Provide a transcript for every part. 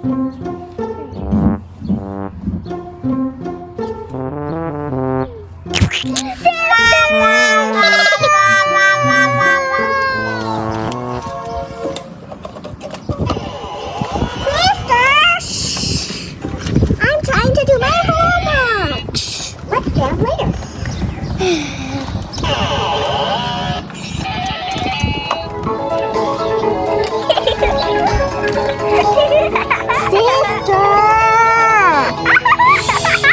I'm trying to do my homework. Let's get up later. Sister!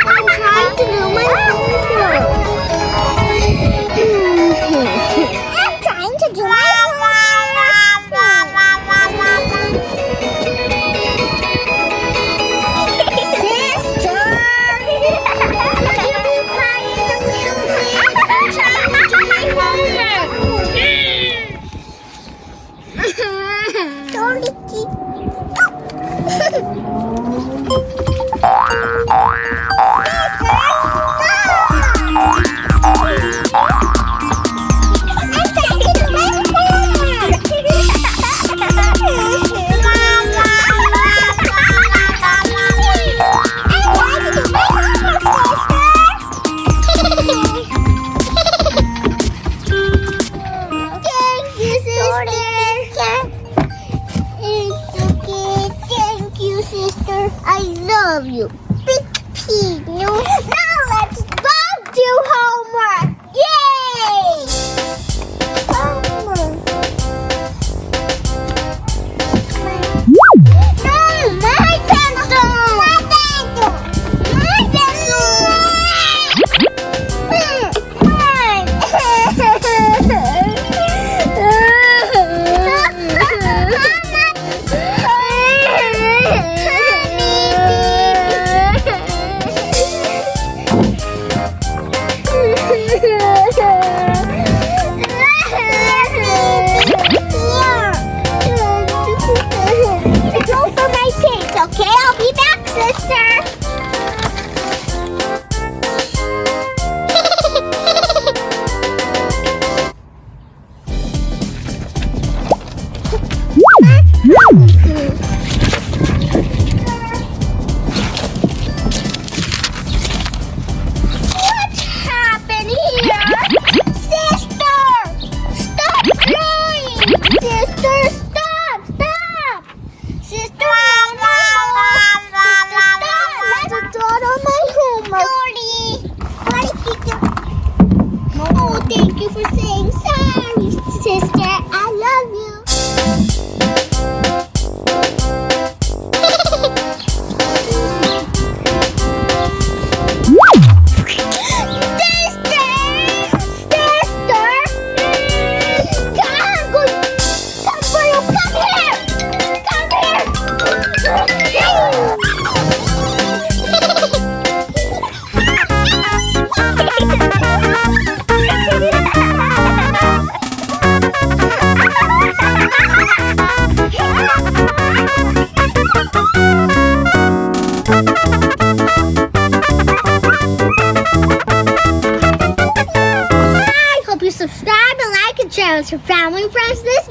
I'm trying to do my homework. I'm trying to do my I love you. Big pig. No. Now let's both do homework. Yay! Homework. No, my pencil. My pencil. My pencil. Okay, I'll be back, sister. What's happened here? Sister! Stop crying! Sister, stop! Stop! Sister, oh, thank you for saying sorry, sister. I love you. Subscribe and like and share with your family and friends this